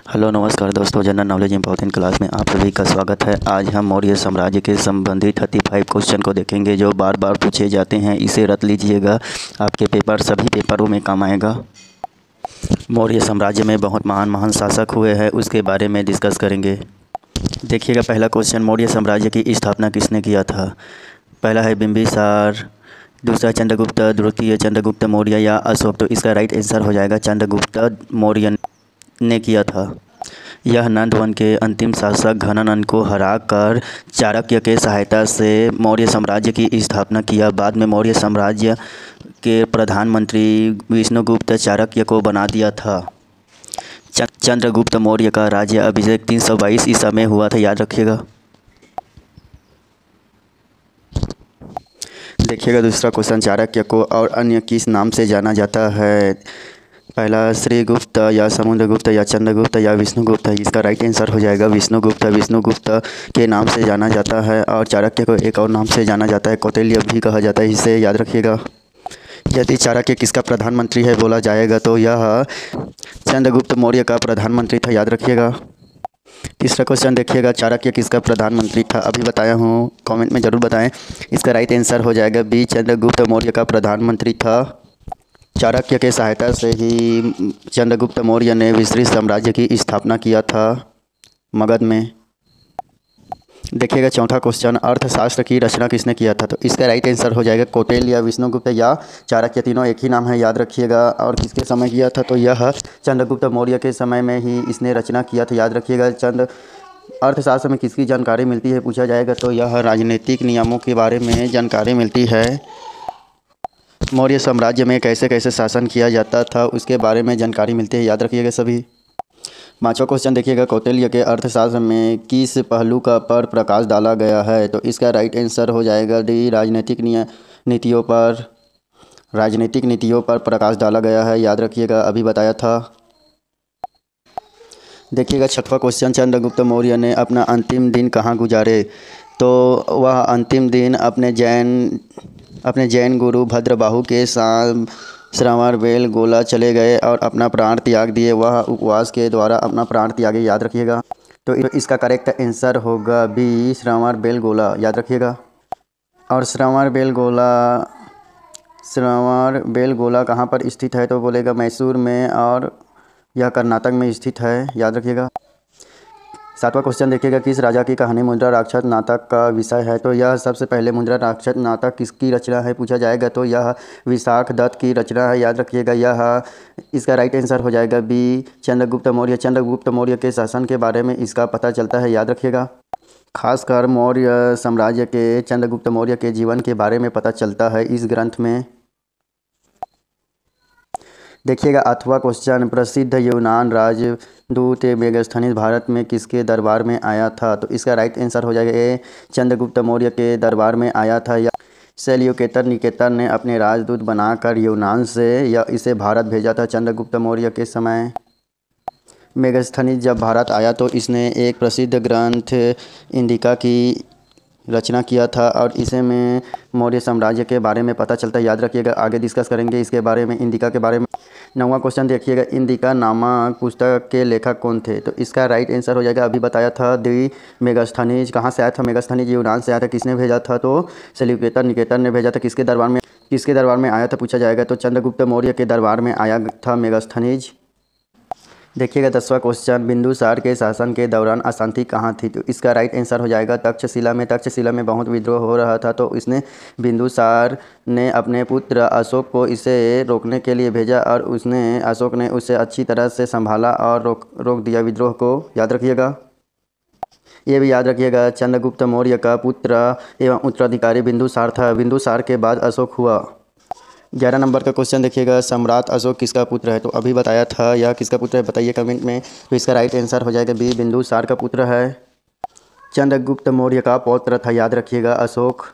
Hello नमस्कार दोस्तों, general knowledge important class में आप सभी का स्वागत है। आज हम मौर्य साम्राज्य के संबंधित 35 क्वेश्चन को देखेंगे जो बार बार पूछे जाते हैं। इसे रट लीजिएगा, आपके सभी पेपरों में काम आएगा। मौर्य साम्राज्य में बहुत महान महान शासक हुए हैं, उसके बारे में डिस्कस करेंगे। देखिएगा पहला क्वेश्चन, मौर्य साम्राज्य की स्थापना किसने किया था? पहला है बिंबिसार, दूसरा चंद्रगुप्त, द्वितीय चंद्रगुप्त मौर्य या अशोक। तो इसका राइट आंसर हो जाएगा चंद्रगुप्त मौर्य ने किया था। यह नंदवन के अंतिम शासक घनानंद को हराकर चाणक्य के सहायता से मौर्य साम्राज्य की स्थापना किया। बाद में मौर्य साम्राज्य के प्रधानमंत्री विष्णुगुप्त चाणक्य को बना दिया था। चंद्रगुप्त मौर्य का राज्य अभिषेक 322 ईसा में हुआ था, याद रखिएगा। देखिएगा दूसरा क्वेश्चन, चाणक्य को और अन्य किस नाम से जाना जाता है? पहला श्रीगुप्त या समुद्रगुप्त या चंद्रगुप्त या विष्णुगुप्त। इसका राइट आंसर हो जाएगा विष्णुगुप्त। विष्णुगुप्त के नाम से जाना जाता है और चाणक्य को एक और नाम से जाना जाता है, कौटिल्य भी कहा जाता है, इसे याद रखिएगा। यदि चाणक्य किसका प्रधानमंत्री है बोला जाएगा तो यह चंद्रगुप्त मौर्य का प्रधानमंत्री था, याद रखिएगा। तीसरा क्वेश्चन देखिएगा, चाणक्य किसका प्रधानमंत्री था? अभी बताया हूँ, कमेंट में ज़रूर बताएं। इसका राइट आंसर हो जाएगा बी, चंद्रगुप्त मौर्य का प्रधानमंत्री था। चाणक्य के सहायता से ही चंद्रगुप्त मौर्य ने विस्तृत साम्राज्य की स्थापना किया था मगध में। देखिएगा चौथा क्वेश्चन, अर्थशास्त्र की रचना किसने किया था? तो इसका राइट आंसर हो जाएगा कौटिल्य, विष्णुगुप्त या चाणक्य, तीनों एक ही नाम है, याद रखिएगा। और किसके समय किया था? तो यह चंद्रगुप्त मौर्य के समय में ही इसने रचना किया था, याद रखिएगा। अर्थशास्त्र में किसकी जानकारी मिलती है पूछा जाएगा तो यह राजनीतिक नियमों के बारे में जानकारी मिलती है। मौर्य साम्राज्य में कैसे कैसे शासन किया जाता था उसके बारे में जानकारी मिलती है, याद रखिएगा सभी। पाँचवा क्वेश्चन देखिएगा, कौटिल्य के अर्थशास्त्र में किस पहलू का पर प्रकाश डाला गया है? तो इसका राइट आंसर हो जाएगा डी, राजनीतिक नीतियों पर प्रकाश डाला गया है, याद रखिएगा, अभी बताया था। देखिएगा छठवां क्वेश्चन, चंद्रगुप्त मौर्य ने अपना अंतिम दिन कहाँ गुजारे? तो वह अंतिम दिन अपने जैन गुरु भद्रबाहु के साथ श्रवणबेलगोला चले गए और अपना प्राण त्याग दिए। वह उपवास के द्वारा अपना प्राण त्यागे, याद रखिएगा। तो इसका करेक्ट आंसर होगा बी, श्रवणबेलगोला, याद रखिएगा। और श्रवणबेलगोला कहाँ पर स्थित है? तो बोलेगा मैसूर में, और यह कर्नाटक में स्थित है, याद रखिएगा। सातवां क्वेश्चन देखिएगा, किस राजा की कहानी मुद्रा राक्षस नाटक का विषय है? तो यह सबसे पहले मुद्रा राक्षस नाटक किसकी रचना है पूछा जाएगा तो यह विशाख दत्त की रचना है, याद रखिएगा। इसका राइट आंसर हो जाएगा बी, चंद्रगुप्त मौर्य। चंद्रगुप्त मौर्य के शासन के बारे में इसका पता चलता है, याद रखिएगा। खासकर मौर्य साम्राज्य के चंद्रगुप्त मौर्य के जीवन के बारे में पता चलता है इस ग्रंथ में। देखिएगा आठवां क्वेश्चन, प्रसिद्ध यूनान राजदूत मेगास्थनीज भारत में किसके दरबार में आया था? तो इसका राइट आंसर हो जाएगा ए, चंद्रगुप्त मौर्य के दरबार में आया था। या सेल्यूकेटर निकेटर ने अपने राजदूत बनाकर यूनान से या इसे भारत भेजा था चंद्रगुप्त मौर्य के समय। मेगास्थनीज जब भारत आया तो इसने एक प्रसिद्ध ग्रंथ इंडिका की रचना किया था और इसे में मौर्य साम्राज्य के बारे में पता चलता है, याद रखिएगा। आगे डिस्कस करेंगे इसके बारे में, इंडिका के बारे में। नौवां क्वेश्चन देखिएगा, इंडिका नामक पुस्तक के लेखक कौन थे? तो इसका राइट आंसर हो जाएगा, अभी बताया था, दी मेगास्थनीज। कहाँ से आया था मेगास्थनीज? यूनान से आया था। किसने भेजा था? तो सेल्यूकेटर निकेटर ने भेजा था। किसके दरबार में आया था पूछा जाएगा तो चंद्रगुप्त मौर्य के दरबार में आया था मेगास्थनीज। देखिएगा 10वां क्वेश्चन, बिंदुसार के शासन के दौरान अशांति कहाँ थी? तो इसका राइट आंसर हो जाएगा तक्षशिला में। तक्षशिला में बहुत विद्रोह हो रहा था तो इसने बिंदुसार ने अपने पुत्र अशोक को इसे रोकने के लिए भेजा और अशोक ने उसे अच्छी तरह से संभाला और रोक दिया विद्रोह को, याद रखिएगा। ये भी याद रखिएगा, चंद्रगुप्त मौर्य का पुत्र एवं उत्तराधिकारी बिंदुसार था। बिंदुसार के बाद अशोक हुआ। 11 नंबर का क्वेश्चन देखिएगा, सम्राट अशोक किसका पुत्र है? तो अभी बताया था, यह किसका पुत्र है बताइए कमेंट में। तो इसका राइट आंसर हो जाएगा बी, बिंदुसार का पुत्र है। चंद्रगुप्त मौर्य का पौत्र था, याद रखिएगा, अशोक।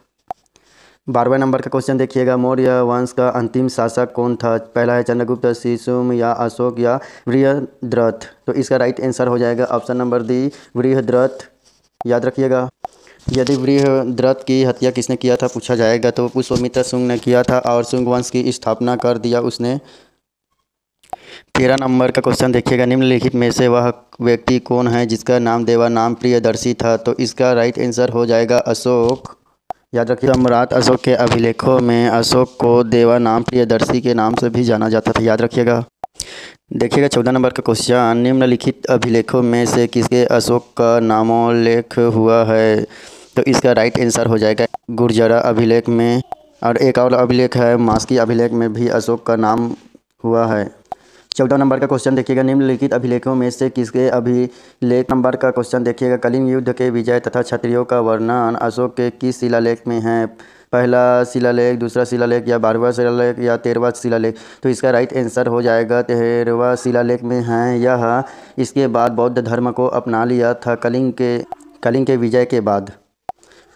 12वें नंबर का क्वेश्चन देखिएगा, मौर्य वंश का अंतिम शासक कौन था? पहला है चंद्रगुप्त, शिशुम या अशोक या बृहद्रथ। तो इसका राइट आंसर हो जाएगा ऑप्शन नंबर डी, बृहद्रथ, याद रखिएगा। यदि बृहद्रथ की हत्या किसने किया था पूछा जाएगा तो पुष्यमित्र शुंग ने किया था और शुंग वंश की स्थापना कर दिया उसने। 13 नंबर का क्वेश्चन देखिएगा, निम्नलिखित में से वह व्यक्ति कौन है जिसका नाम देवानाम प्रियदर्शी था? तो इसका राइट आंसर हो जाएगा अशोक। याद रखिए, सम्राट अशोक के अभिलेखों में अशोक को देवानाम प्रियदर्शी के नाम से भी जाना जाता था। याद रखिएगा। देखिएगा 14 नंबर का क्वेश्चन, निम्नलिखित अभिलेखों में से किसके अशोक का नामोल्लेख हुआ है? तो इसका राइट आंसर हो जाएगा गुर्जरा अभिलेख में, और एक और अभिलेख है मास्की अभिलेख में भी अशोक का नाम हुआ है। 14 नंबर का क्वेश्चन देखिएगा, निम्नलिखित अभिलेखों में से किसके अभिलेख नंबर का क्वेश्चन देखिएगा, कलिंग युद्ध के विजय तथा क्षत्रियों का वर्णन अशोक के किस शिलालेख में है? पहला शिलालेख, दूसरा शिलालेख, या 12वां शिलालेख, या 13वां शिलालेख? तो इसका राइट आंसर हो जाएगा 13वां शिलालेख में है यह। इसके बाद बौद्ध धर्म को अपना लिया था कलिंग के विजय के बाद।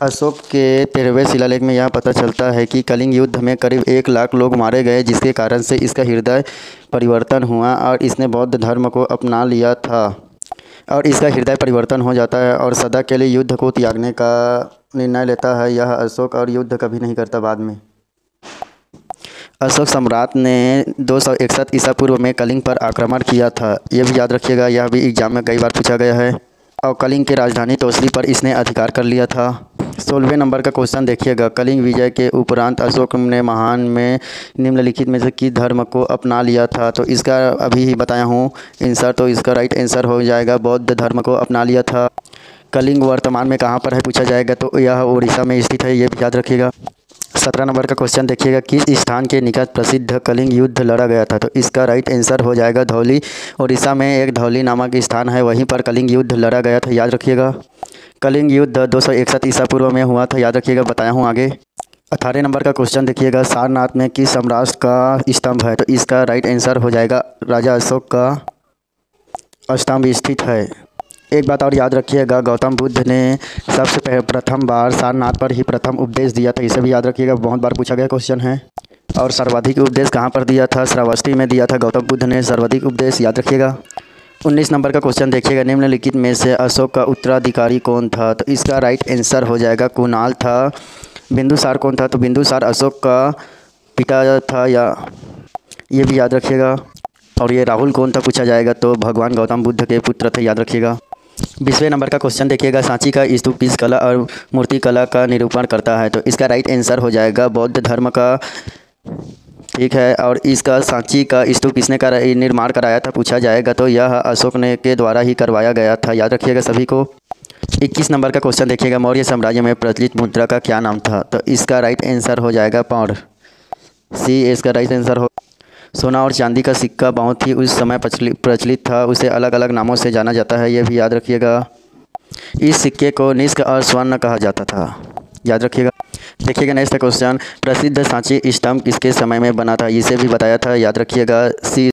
अशोक के 13वें शिलालेख में यह पता चलता है कि कलिंग युद्ध में करीब 1 लाख लोग मारे गए, जिसके कारण से इसका हृदय परिवर्तन हुआ और इसने बौद्ध धर्म को अपना लिया था। और इसका हृदय परिवर्तन हो जाता है और सदा के लिए युद्ध को त्यागने का निर्णय लेता है यह अशोक, और युद्ध कभी नहीं करता बाद में। अशोक सम्राट ने 261 ईसा पूर्व में कलिंग पर आक्रमण किया था। यह भी याद रखिएगा, यह भी एग्जाम में कई बार पूछा गया है। और कलिंग की राजधानी तोसली पर इसने अधिकार कर लिया था। 16वें नंबर का क्वेश्चन देखिएगा, कलिंग विजय के उपरांत अशोक ने महान में निम्नलिखित में से किस धर्म को अपना लिया था? तो इसका अभी ही बताया हूँ आंसर, तो इसका राइट आंसर हो जाएगा बौद्ध धर्म को अपना लिया था। कलिंग वर्तमान में कहाँ पर है पूछा जाएगा, तो यह उड़ीसा में स्थित है, ये भी याद रखिएगा। 17 नंबर का क्वेश्चन देखिएगा, किस स्थान के निकट प्रसिद्ध कलिंग युद्ध लड़ा गया था? तो इसका राइट आंसर हो जाएगा धौली। उड़ीसा में एक धौली नामक स्थान है, वहीं पर कलिंग युद्ध लड़ा गया था। याद रखिएगा। कलिंग युद्ध 261 ईसा पूर्व में हुआ था। याद रखिएगा, बताया हूँ आगे। 18 नंबर का क्वेश्चन देखिएगा, सारनाथ में किस सम्राट का स्तंभ है? तो इसका राइट आंसर हो जाएगा राजा अशोक का स्तंभ स्थित है। एक बात और याद रखिएगा, गौतम बुद्ध ने सबसे प्रथम बार सारनाथ पर ही प्रथम उपदेश दिया था। इसे भी याद रखिएगा, बहुत बार पूछा गया क्वेश्चन है। और सर्वाधिक उपदेश कहाँ पर दिया था? श्रावस्ती में दिया था गौतम बुद्ध ने सर्वाधिक उपदेश। याद रखिएगा। 19 नंबर का क्वेश्चन देखिएगा, निम्नलिखित में से अशोक का उत्तराधिकारी कौन था? तो इसका राइट आंसर हो जाएगा कुणाल था। बिंदुसार कौन था? तो बिंदुसार अशोक का पिता था, या ये भी याद रखिएगा। और ये राहुल कौन था पूछा जाएगा, तो भगवान गौतम बुद्ध के पुत्र थे। याद रखिएगा। 20वें नंबर का क्वेश्चन देखिएगा, सांची का स्तूप किस कला और मूर्ति कला का निरूपण करता है? तो इसका राइट आंसर हो जाएगा बौद्ध धर्म का। ठीक है। और इसका सांची का स्तूप किसने निर्माण कराया था पूछा जाएगा, तो यह अशोक ने के द्वारा ही करवाया गया था। याद रखिएगा सभी को। 21 नंबर का क्वेश्चन देखिएगा, मौर्य साम्राज्य में प्रचलित मुद्रा का क्या नाम था? तो इसका राइट आंसर हो जाएगा पौंड। सी इसका राइट आंसर हो। सोना और चांदी का सिक्का बहुत ही उस समय प्रचलित था, उसे अलग अलग नामों से जाना जाता है, ये भी याद रखिएगा। इस सिक्के को निष्क और स्वर्ण कहा जाता था। याद रखिएगा। देखिएगा नेक्स्ट क्वेश्चन, प्रसिद्ध सांची स्तंभ किसके समय में बना था? इसे भी बताया था। याद रखिएगा। सी